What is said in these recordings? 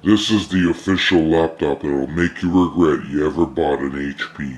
This is the official laptop that will make you regret you ever bought an HP.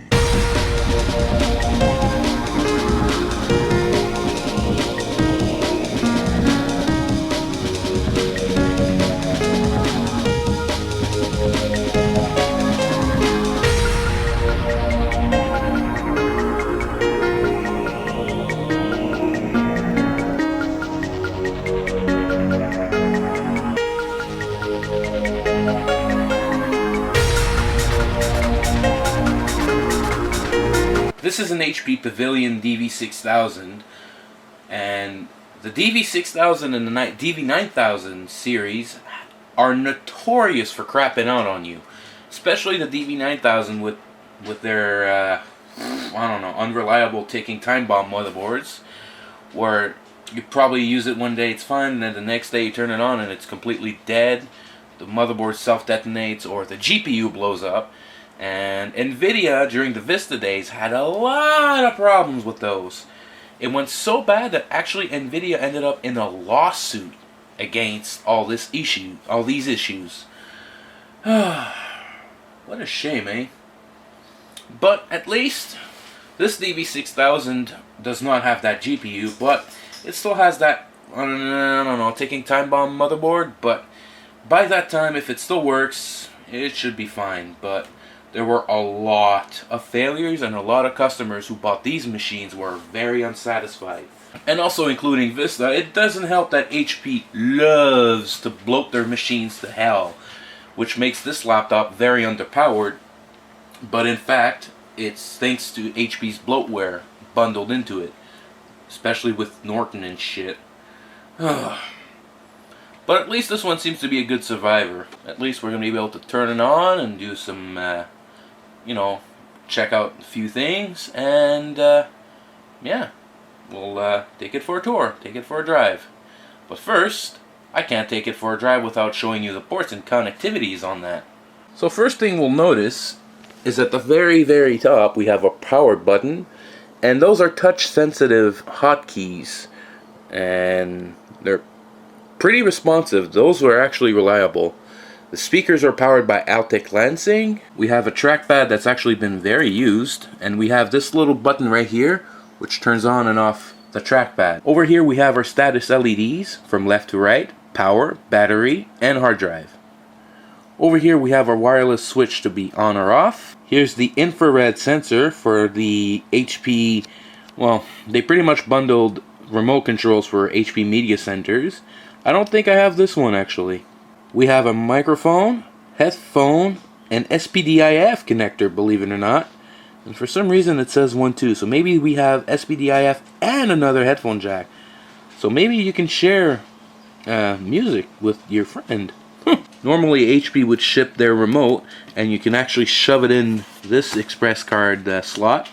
This is an HP Pavilion dv6000, and the dv6000 and the dv9000 series are notorious for crapping out on you, especially the dv9000 with their I don't know, unreliable ticking time bomb motherboards, where you probably use it one day, it's fine, and then the next day you turn it on and it's completely dead. The motherboard self-detonates or the GPU blows up. And Nvidia, during the Vista days, had a lot of problems with those. It went so bad that actually Nvidia ended up in a lawsuit against all these issues. What a shame, eh? But at least this dv6000 does not have that GPU, but it still has that, I don't know, ticking time bomb motherboard. But by that time, if it still works, it should be fine. But there were a lot of failures, and a lot of customers who bought these machines were very unsatisfied. And also including Vista, it doesn't help that HP loves to bloat their machines to hell, which makes this laptop very underpowered. But in fact, it's thanks to HP's bloatware bundled into it, especially with Norton and shit. But at least this one seems to be a good survivor. At least we're going to be able to turn it on and do some, you know, check out a few things, and yeah, we'll take it for a tour, take it for a drive. But first, I can't take it for a drive without showing you the ports and connectivities on that. So first thing we'll notice is at the very, very top we have a power button, and those are touch sensitive hotkeys, and they're pretty responsive. Those were actually reliable. The speakers are powered by Altec Lansing. We have a trackpad that's actually been very used, and we have this little button right here which turns on and off the trackpad. Over here we have our status LEDs from left to right, power, battery, and hard drive. Over here we have our wireless switch to be on or off. Here's the infrared sensor for the HP, well, they pretty much bundled remote controls for HP media centers. I don't think I have this one actually. We have a microphone, headphone, and SPDIF connector, believe it or not. And for some reason it says 1, 2. So maybe we have SPDIF and another headphone jack. So maybe you can share music with your friend. Normally HP would ship their remote, and you can actually shove it in this express card slot,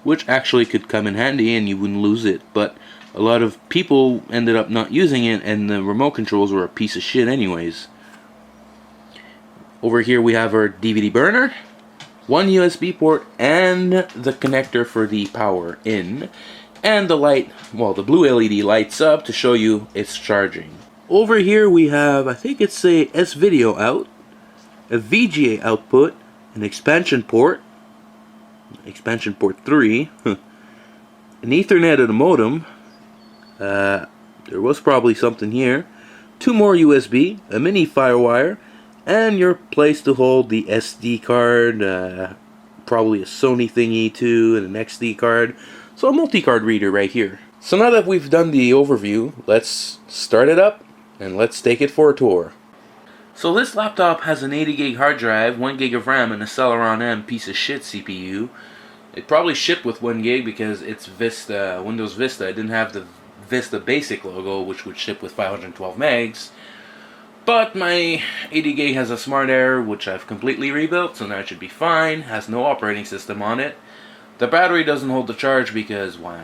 which actually could come in handy and you wouldn't lose it. But a lot of people ended up not using it, and the remote controls were a piece of shit anyways. Over here we have our DVD burner, one USB port, and the connector for the power in. And the light, well, the blue LED lights up to show you it's charging. Over here we have, I think it's a S-Video out, a VGA output, an expansion port 3, an Ethernet and a modem. There was probably something here. 2 more USB, a mini FireWire, and your place to hold the SD card, probably a Sony thingy too, and an XD card. So a multi-card reader right here. So now that we've done the overview, let's start it up and let's take it for a tour. So this laptop has an 80 gig hard drive, 1 gig of RAM, and a Celeron M piece of shit CPU. It probably shipped with 1 gig because it's Vista, Windows Vista. It didn't have the Vista Basic logo, which would ship with 512 megs. But my 80 gig has a Smart Air, which I've completely rebuilt, so now it should be fine. Has no operating system on it. The battery doesn't hold the charge because, well,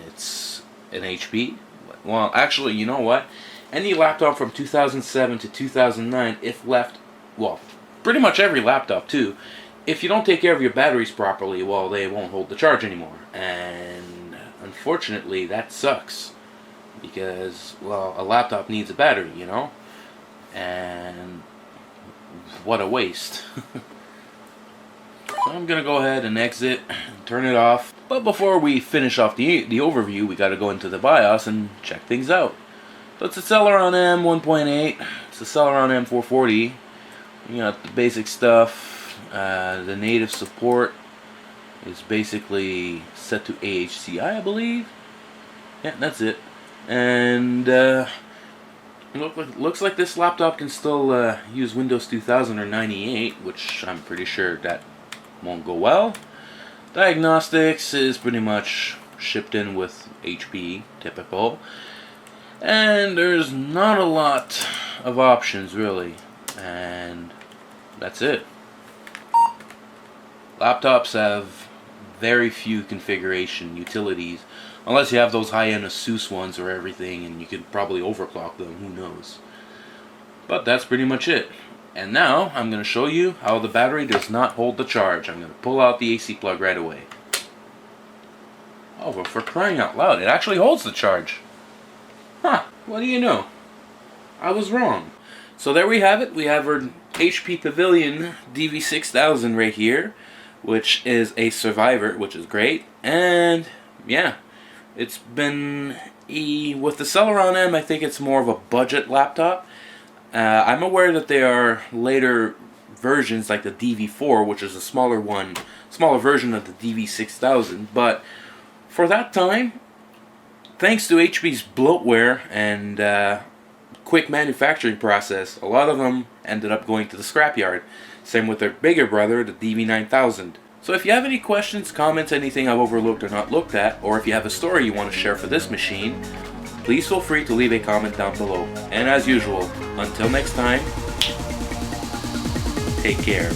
it's an HP. Well, actually, you know what? Any laptop from 2007 to 2009, if left, well, pretty much every laptop too, if you don't take care of your batteries properly, well, they won't hold the charge anymore. And unfortunately, that sucks. Because, well, a laptop needs a battery, you know? And what a waste. So I'm gonna go ahead and exit, and turn it off. But before we finish off the overview, we gotta go into the BIOS and check things out. So it's a Celeron M 1.8. It's a Celeron M 440. You got the basic stuff. The native support is basically set to AHCI, I believe. Yeah, that's it. And looks like this laptop can still use Windows 2000 or 98, which I'm pretty sure that won't go well. Diagnostics is pretty much shipped in with HP, typical. And there's not a lot of options really. And that's it. Laptops have very few configuration utilities, unless you have those high-end Asus ones or everything, and you could probably overclock them, who knows. But that's pretty much it. And now I'm going to show you how the battery does not hold the charge. I'm going to pull out the AC plug right away. Oh, but for crying out loud, it actually holds the charge. Huh, what do you know? I was wrong. So there we have it. We have our HP Pavilion dv6000 right here, which is a survivor, which is great. And yeah, it's been with the Celeron M, I think it's more of a budget laptop. I'm aware that there are later versions like the DV4, which is a smaller version of the dv6000, but for that time, thanks to HP's bloatware and quick manufacturing process, a lot of them ended up going to the scrapyard. Same with their bigger brother, the dv9000. So if you have any questions, comments, anything I've overlooked or not looked at, or if you have a story you want to share for this machine, please feel free to leave a comment down below. And as usual, until next time, take care.